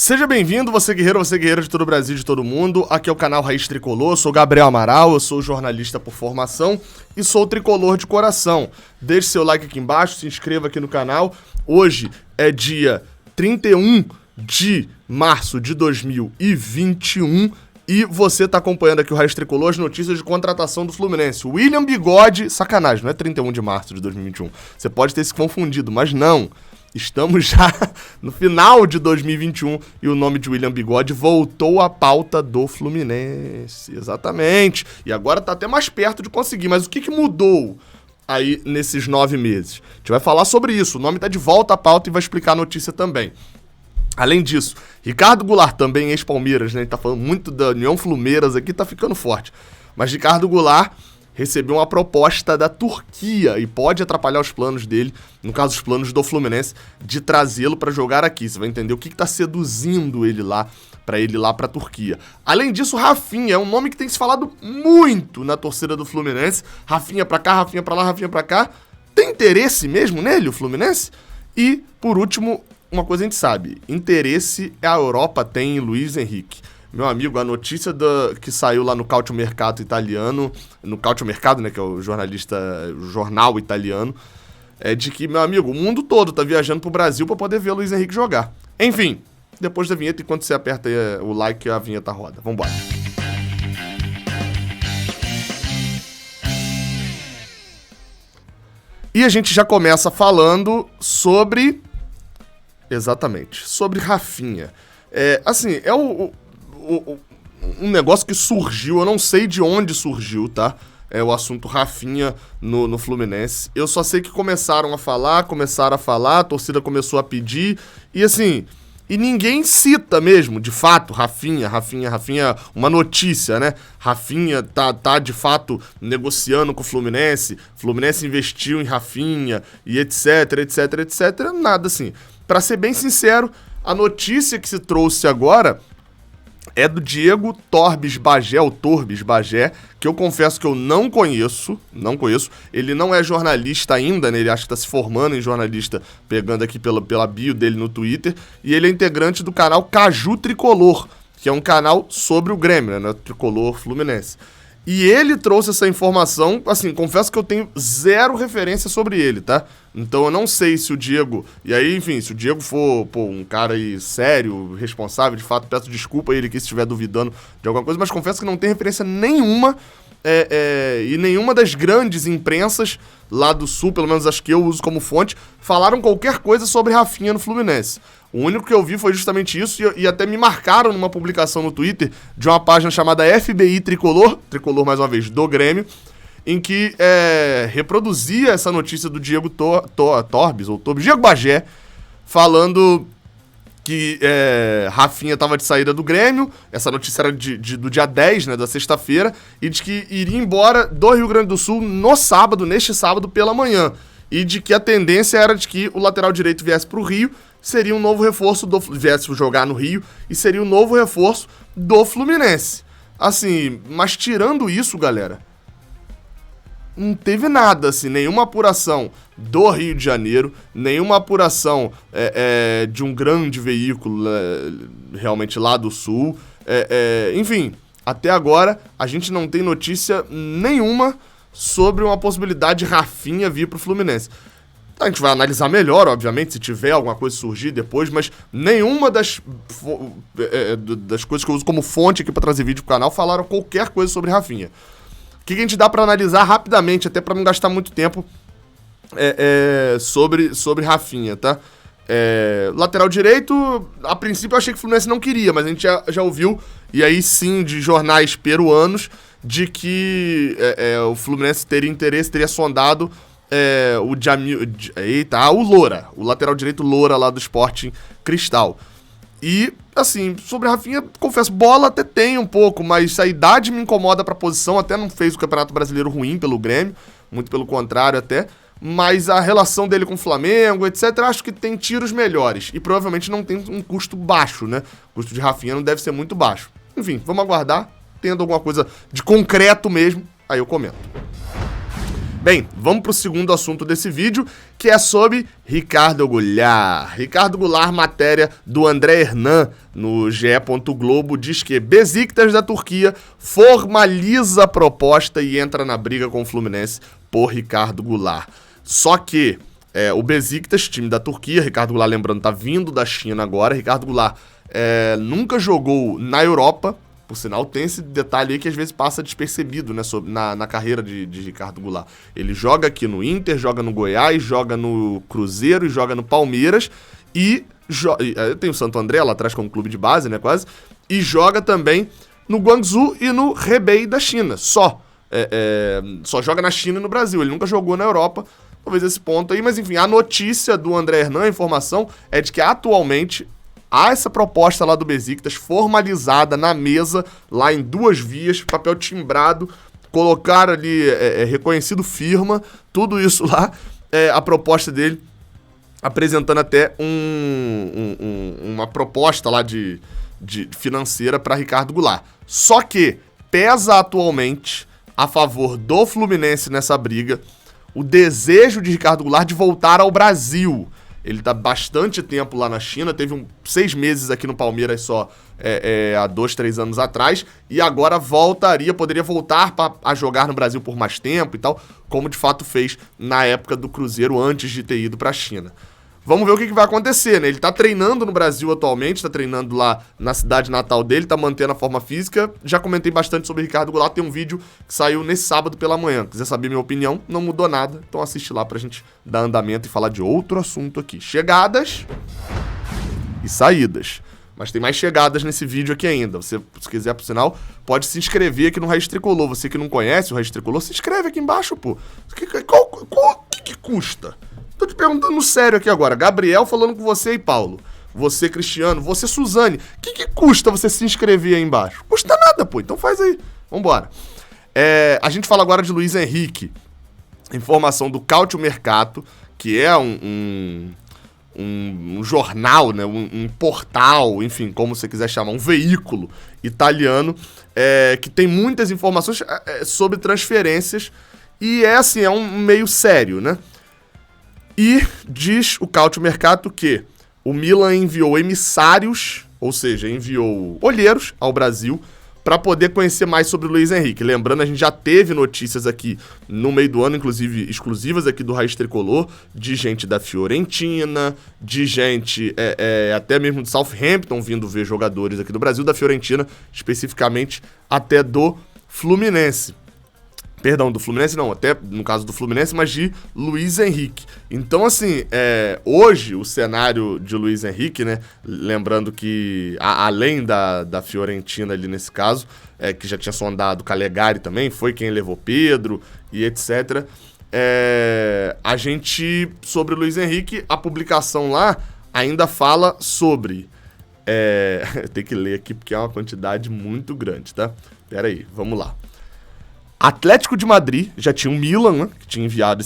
Seja bem-vindo, você guerreira de todo o Brasil, de todo mundo. Aqui é o canal Raiz Tricolor, eu sou Gabriel Amaral, eu sou jornalista por formação e sou tricolor de coração. Deixe seu like aqui embaixo, se inscreva aqui no canal. Hoje é dia 31 de março de 2021 e você tá acompanhando aqui o Raiz Tricolor, as notícias de contratação do Fluminense. William Bigode, sacanagem, não é 31 de março de 2021. Você pode ter se confundido, mas não. Estamos já no final de 2021 e o nome de William Bigode voltou à pauta do Fluminense. Exatamente. E agora tá até mais perto de conseguir. Mas o que mudou aí nesses 9 meses? A gente vai falar sobre isso. O nome tá de volta à pauta e vai explicar a notícia também. Além disso, Ricardo Goulart, também ex-Palmeiras, né? A gente tá falando muito da União Flumeiras aqui, tá ficando forte. Mas Ricardo Goulart recebeu uma proposta da Turquia e pode atrapalhar os planos dele, no caso os planos do Fluminense, de trazê-lo para jogar aqui. Você vai entender o que tá seduzindo ele lá, para ele ir lá pra Turquia. Além disso, Rafinha é um nome que tem se falado muito na torcida do Fluminense. Rafinha pra cá, Rafinha pra lá, Rafinha pra cá. Tem interesse mesmo nele, o Fluminense? E, por último, uma coisa a gente sabe, interesse a Europa tem em Luiz Henrique. Meu amigo, a notícia que saiu lá no Calciomercato italiano, no Calciomercato, né, que é o jornal italiano, é de que, meu amigo, o mundo todo tá viajando pro Brasil pra poder ver o Luiz Henrique jogar. Enfim, depois da vinheta, enquanto você aperta aí o like, a vinheta roda. Vambora. E a gente já começa falando sobre... Exatamente, sobre Rafinha. Um negócio que surgiu, eu não sei de onde surgiu, tá? É o assunto Rafinha no Fluminense. Eu só sei que começaram a falar, a torcida começou a pedir, e assim, e ninguém cita mesmo, de fato, Rafinha, uma notícia, né? Rafinha tá de fato negociando com o Fluminense investiu em Rafinha, e etc, nada assim. Pra ser bem sincero, a notícia que se trouxe agora é do Diego Torbes Bagé, o Torbes Bagé, que eu confesso que eu não conheço. Ele não é jornalista ainda, né? Ele acha que tá se formando em jornalista, pegando aqui pela bio dele no Twitter. E ele é integrante do canal Caju Tricolor, que é um canal sobre o Grêmio, né? Tricolor Fluminense. E ele trouxe essa informação, assim, confesso que eu tenho zero referência sobre ele, tá? Então eu não sei se o Diego... E aí, enfim, se o Diego for, um cara aí sério, responsável, de fato, peço desculpa a ele aqui se estiver duvidando de alguma coisa, mas confesso que não tem referência nenhuma e nenhuma das grandes imprensas lá do Sul, pelo menos as que eu uso como fonte, falaram qualquer coisa sobre Rafinha no Fluminense. O único que eu vi foi justamente isso e até me marcaram numa publicação no Twitter de uma página chamada FBI Tricolor mais uma vez, do Grêmio, em que reproduzia essa notícia do Diego Torbes, Diego Bagé, falando que Rafinha estava de saída do Grêmio. Essa notícia era do dia 10, né, da sexta-feira, e de que iria embora do Rio Grande do Sul neste sábado pela manhã, e de que a tendência era de que o lateral direito viesse para o Rio, seria um novo reforço viesse jogar no Rio, e seria um novo reforço do Fluminense. Assim, mas tirando isso, galera, não teve nada, assim, nenhuma apuração do Rio de Janeiro, nenhuma apuração de um grande veículo realmente lá do Sul. Enfim, até agora a gente não tem notícia nenhuma sobre uma possibilidade de Rafinha vir pro Fluminense. A gente vai analisar melhor, obviamente, se tiver alguma coisa surgir depois, mas nenhuma das coisas que eu uso como fonte aqui pra trazer vídeo pro canal falaram qualquer coisa sobre Rafinha. O que a gente dá pra analisar rapidamente, até pra não gastar muito tempo, sobre Rafinha, tá? Lateral direito, a princípio eu achei que o Fluminense não queria, mas a gente já ouviu, e aí sim, de jornais peruanos, de que o Fluminense teria interesse, teria sondado o Loura, o lateral direito Loura lá do Sporting Cristal. E, assim, sobre a Rafinha, confesso, bola até tem um pouco, mas a idade me incomoda pra posição, até não fez o Campeonato Brasileiro ruim pelo Grêmio, muito pelo contrário até, mas a relação dele com o Flamengo, etc, acho que tem tiros melhores, e provavelmente não tem um custo baixo, né? O custo de Rafinha não deve ser muito baixo. Enfim, vamos aguardar, tendo alguma coisa de concreto mesmo, aí eu comento. Bem, vamos pro segundo assunto desse vídeo, que é sobre Ricardo Goulart. Ricardo Goulart, matéria do André Hernan no GE. Globo, diz que Besiktas da Turquia formaliza a proposta e entra na briga com o Fluminense por Ricardo Goulart. Só que o Besiktas, time da Turquia, Ricardo Goulart, lembrando, tá vindo da China agora. Ricardo Goulart nunca jogou na Europa. Por sinal, tem esse detalhe aí que às vezes passa despercebido, né, na carreira de Ricardo Goulart. Ele joga aqui no Inter, joga no Goiás, joga no Cruzeiro e joga no Palmeiras. E tem o Santo André lá atrás como clube de base, né, quase. E joga também no Guangzhou e no Hebei da China. Só joga na China e no Brasil. Ele nunca jogou na Europa. Talvez esse ponto aí. Mas enfim, a notícia do André Hernan, a informação, é de que atualmente há essa proposta lá do Besiktas formalizada na mesa, lá em 2 vias, papel timbrado, colocar ali reconhecido firma, tudo isso lá, a proposta dele, apresentando até uma proposta lá de financeira para Ricardo Goulart. Só que pesa atualmente a favor do Fluminense nessa briga o desejo de Ricardo Goulart de voltar ao Brasil. Ele tá bastante tempo lá na China, teve 6 meses aqui no Palmeiras só há 2, 3 anos atrás, e agora poderia voltar a jogar no Brasil por mais tempo e tal, como de fato fez na época do Cruzeiro antes de ter ido pra China. Vamos ver o que vai acontecer, né? Ele tá treinando no Brasil atualmente, tá treinando lá na cidade natal dele, tá mantendo a forma física. Já comentei bastante sobre o Ricardo Goulart, tem um vídeo que saiu nesse sábado pela manhã. Quiser saber minha opinião, não mudou nada, então assiste lá pra gente dar andamento e falar de outro assunto aqui. Chegadas e saídas. Mas tem mais chegadas nesse vídeo aqui ainda. Você, se quiser, por sinal, pode se inscrever aqui no Raiz Tricolor. Você que não conhece o Raiz Tricolor, se inscreve aqui embaixo, pô. O que custa? Tô te perguntando sério aqui agora. Gabriel falando com você e Paulo. Você, Cristiano. Você, Suzane. O que custa você se inscrever aí embaixo? Custa nada, pô. Então faz aí. Vambora. A gente fala agora de Luiz Henrique. Informação do Cautio Mercato, que é um jornal, né? Um portal, enfim, como você quiser chamar, um veículo italiano, que tem muitas informações sobre transferências. E é um meio sério, né? E diz o Cautio Mercato que o Milan enviou emissários, ou seja, enviou olheiros ao Brasil para poder conhecer mais sobre o Luiz Henrique. Lembrando, a gente já teve notícias aqui no meio do ano, inclusive exclusivas aqui do Raiz Tricolor, de gente da Fiorentina, de gente até mesmo de Southampton vindo ver jogadores aqui do Brasil, da Fiorentina, especificamente até do Fluminense. Perdão, do Fluminense não, até no caso do Fluminense, mas de Luiz Henrique. Então, assim, hoje o cenário de Luiz Henrique, né, lembrando que além da Fiorentina ali nesse caso, que já tinha sondado Calegari também, foi quem levou Pedro e etc. A gente, sobre o Luiz Henrique, a publicação lá ainda fala sobre... tem que ler aqui porque é uma quantidade muito grande, tá? Pera aí, vamos lá. Atlético de Madrid, já tinha um Milan, né, que tinha enviado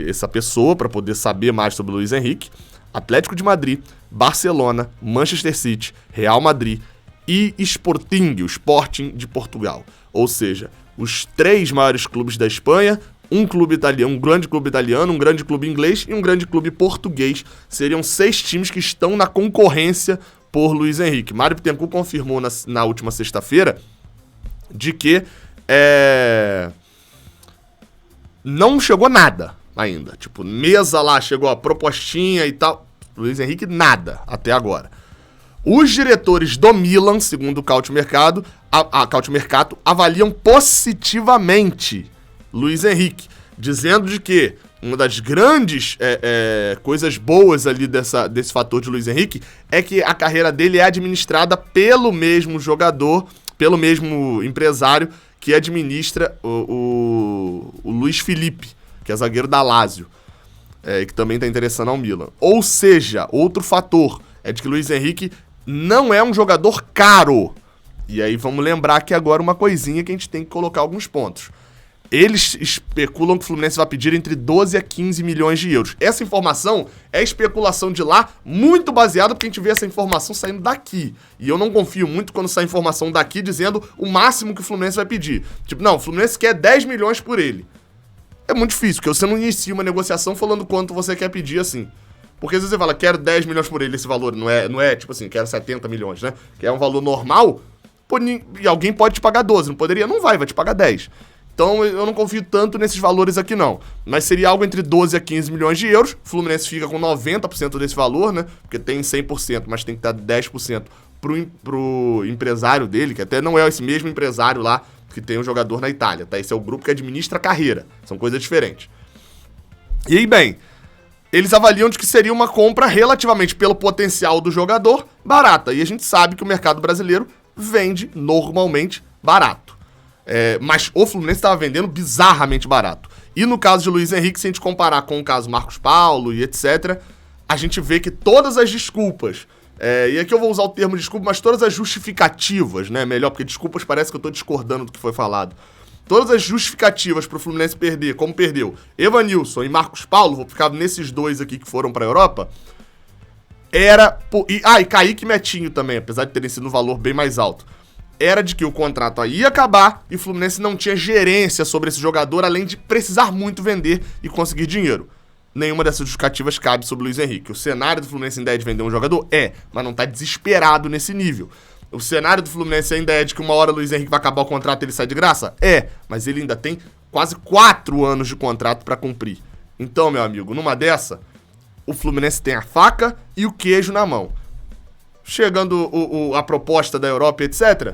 essa pessoa para poder saber mais sobre o Luiz Henrique. Atlético de Madrid, Barcelona, Manchester City, Real Madrid e Sporting, o Sporting de Portugal. Ou seja, os 3 maiores clubes da Espanha, um clube italiano, um grande clube italiano, um grande clube inglês e um grande clube português. Seriam 6 times que estão na concorrência por Luiz Henrique. Mário Bittencourt confirmou na última sexta-feira de que não chegou nada ainda. Tipo, mesa lá, chegou a propostinha e tal. Luiz Henrique, nada até agora. Os diretores do Milan, segundo o Cautio Mercato, avaliam positivamente Luiz Henrique, dizendo de que uma das grandes coisas boas ali desse fator de Luiz Henrique é que a carreira dele é administrada pelo mesmo jogador, pelo mesmo empresário que administra o Luiz Felipe, que é zagueiro da Lazio, que também está interessando ao Milan. Ou seja, outro fator é de que Luiz Henrique não é um jogador caro. E aí vamos lembrar aqui agora uma coisinha que a gente tem que colocar alguns pontos. Eles especulam que o Fluminense vai pedir entre 12 a 15 milhões de euros. Essa informação é especulação de lá, muito baseada, porque a gente vê essa informação saindo daqui. E eu não confio muito quando sai informação daqui dizendo o máximo que o Fluminense vai pedir. Tipo, não, o Fluminense quer 10 milhões por ele. é muito difícil, porque você não inicia uma negociação falando quanto você quer pedir assim. Porque às vezes você fala, quero 10 milhões por ele, esse valor não é tipo assim, quero 70 milhões, né? Que é um valor normal, pô, e alguém pode te pagar 12, não poderia? Não vai te pagar 10. Então eu não confio tanto nesses valores aqui não. Mas seria algo entre 12 a 15 milhões de euros. O Fluminense fica com 90% desse valor, né? Porque tem 100%, mas tem que dar 10% pro empresário dele, que até não é esse mesmo empresário lá que tem um jogador na Itália, tá? Esse é o grupo que administra a carreira. São coisas diferentes. E aí, bem, eles avaliam de que seria uma compra relativamente pelo potencial do jogador barata. E a gente sabe que o mercado brasileiro vende normalmente barato. Mas o Fluminense estava vendendo bizarramente barato. E no caso de Luiz Henrique, se a gente comparar com o caso Marcos Paulo e etc., a gente vê que todas as desculpas, e aqui eu vou usar o termo desculpa, mas todas as justificativas, né? Melhor, porque desculpas parece que eu tô discordando do que foi falado. Todas as justificativas pro Fluminense perder, como perdeu Evanilson e Marcos Paulo, vou ficar nesses dois aqui que foram pra Europa, e Kaique e Metinho também, apesar de terem sido um valor bem mais alto. Era de que o contrato aí ia acabar e o Fluminense não tinha gerência sobre esse jogador, além de precisar muito vender e conseguir dinheiro. Nenhuma dessas justificativas cabe sobre o Luiz Henrique. O cenário do Fluminense ainda é de vender um jogador? Mas não tá desesperado nesse nível. O cenário do Fluminense ainda é de que uma hora o Luiz Henrique vai acabar o contrato e ele sai de graça? Mas ele ainda tem quase 4 anos de contrato pra cumprir. Então, meu amigo, numa dessa, o Fluminense tem a faca e o queijo na mão. Chegando a proposta da Europa, etc.,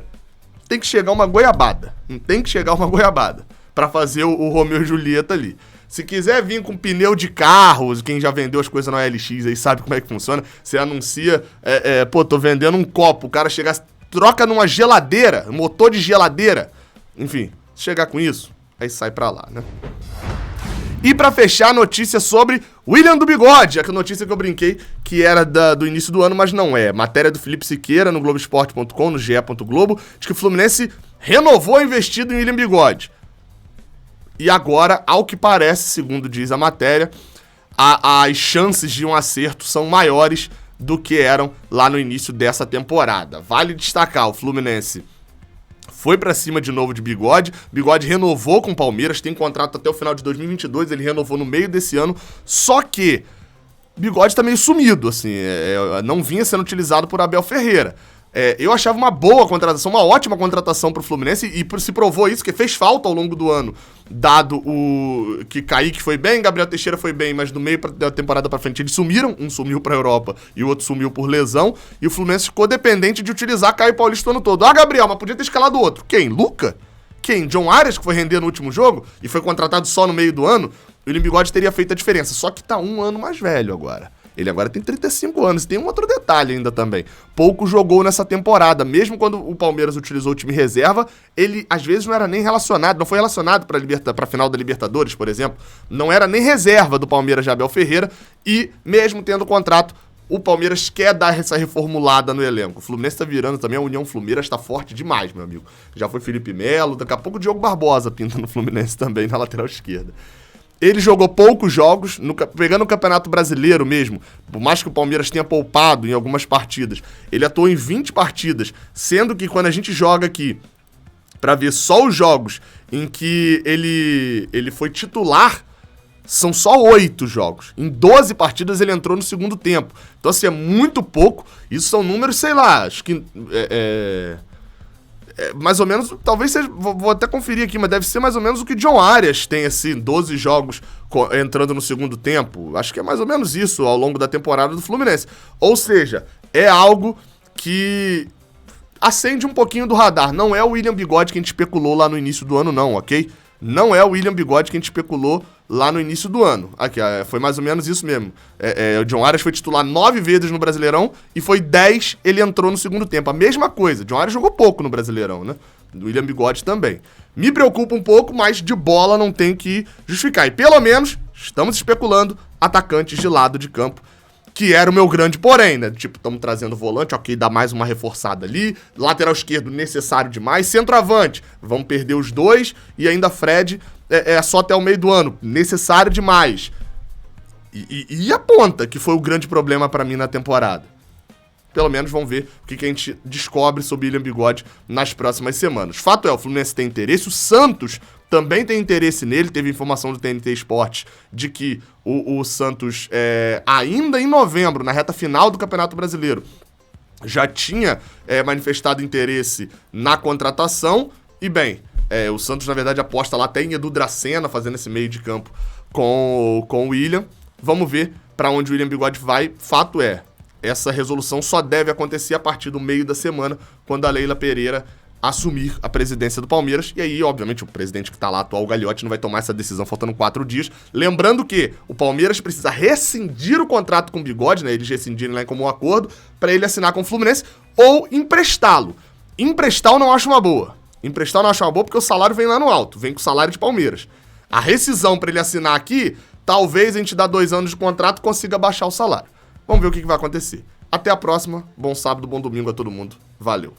tem que chegar uma goiabada. Não tem que chegar uma goiabada pra fazer o Romeu e Julieta ali. Se quiser vir com pneu de carro, quem já vendeu as coisas na OLX aí sabe como é que funciona. Você anuncia, tô vendendo um copo, o cara chega, troca numa geladeira, motor de geladeira. Enfim, se chegar com isso, aí sai pra lá, né? E pra fechar, a notícia sobre William do Bigode, a notícia que eu brinquei que era do início do ano, mas não é. Matéria do Felipe Siqueira no Globoesporte.com, no ge.globo, de que o Fluminense renovou a investida em William Bigode. E agora, ao que parece, segundo diz a matéria, as chances de um acerto são maiores do que eram lá no início dessa temporada. Vale destacar, o Fluminense foi pra cima de novo de Bigode. Bigode renovou com o Palmeiras, tem contrato até o final de 2022, ele renovou no meio desse ano. Só que Bigode tá meio sumido, assim, não vinha sendo utilizado por Abel Ferreira. Eu achava uma boa contratação, uma ótima contratação pro Fluminense, e se provou isso, que fez falta ao longo do ano, dado o que Kaique foi bem, Gabriel Teixeira foi bem, mas no meio da temporada pra frente eles sumiram, um sumiu pra Europa e o outro sumiu por lesão, e o Fluminense ficou dependente de utilizar Caio Paulista o ano todo. Gabriel, mas podia ter escalado outro. Quem? Luca? Quem? John Arias, que foi render no último jogo e foi contratado só no meio do ano? O William Bigode teria feito a diferença, só que tá um ano mais velho agora. Ele agora tem 35 anos. Tem um outro detalhe ainda também. Pouco jogou nessa temporada. Mesmo quando o Palmeiras utilizou o time reserva, ele às vezes não era nem relacionado. Não foi relacionado pra final da Libertadores, por exemplo. Não era nem reserva do Palmeiras de Abel Ferreira. E mesmo tendo contrato, o Palmeiras quer dar essa reformulada no elenco. O Fluminense tá virando também. A União Fluminense tá forte demais, meu amigo. Já foi Felipe Melo. Daqui a pouco o Diogo Barbosa pinta no Fluminense também, na lateral esquerda. Ele jogou poucos jogos, pegando o Campeonato Brasileiro mesmo, por mais que o Palmeiras tenha poupado em algumas partidas, ele atuou em 20 partidas, sendo que quando a gente joga aqui pra ver só os jogos em que ele foi titular, são só 8 jogos. Em 12 partidas ele entrou no segundo tempo. Então assim, é muito pouco. Isso são números, sei lá, acho que mais ou menos, talvez seja, vou até conferir aqui, mas deve ser mais ou menos o que John Arias tem, assim, 12 jogos entrando no segundo tempo. Acho que é mais ou menos isso ao longo da temporada do Fluminense. Ou seja, é algo que acende um pouquinho do radar. Não é o William Bigode que a gente especulou lá no início do ano, não, ok? Não é o William Bigode que a gente especulou lá no início do ano. Aqui, foi mais ou menos isso mesmo. O John Arias foi titular 9 vezes no Brasileirão e foi 10 ele entrou no segundo tempo. A mesma coisa. John Arias jogou pouco no Brasileirão, né? O William Bigode também. Me preocupa um pouco, mas de bola não tem que justificar. E pelo menos estamos especulando atacantes de lado de campo, que era o meu grande porém, né? Tipo, estamos trazendo volante, ok, dá mais uma reforçada ali. Lateral esquerdo, necessário demais. Centroavante, vamos perder os dois. E ainda Fred, só até o meio do ano. Necessário demais. E a ponta, que foi o grande problema pra mim na temporada. Pelo menos vamos ver o que a gente descobre sobre William Bigode nas próximas semanas. Fato é, o Fluminense tem interesse, o Santos também tem interesse nele. Teve informação do TNT Esportes de que o Santos, ainda em novembro, na reta final do Campeonato Brasileiro, já tinha manifestado interesse na contratação. E bem, o Santos, na verdade, aposta lá até em Edu Dracena, fazendo esse meio de campo com o William. Vamos ver para onde o William Bigode vai. Fato é, essa resolução só deve acontecer a partir do meio da semana, quando a Leila Pereira assumir a presidência do Palmeiras. E aí, obviamente, o presidente que tá lá, atual, o Gagliotti, não vai tomar essa decisão faltando 4 dias. Lembrando que o Palmeiras precisa rescindir o contrato com o Bigode, né? Eles rescindirem lá em comum acordo, para ele assinar com o Fluminense, ou emprestá-lo. Emprestar eu não acho uma boa. Emprestar eu não acho uma boa porque o salário vem lá no alto, vem com o salário de Palmeiras. A rescisão para ele assinar aqui, talvez a gente dá 2 anos de contrato e consiga baixar o salário. Vamos ver o que vai acontecer. Até a próxima. Bom sábado, bom domingo a todo mundo. Valeu.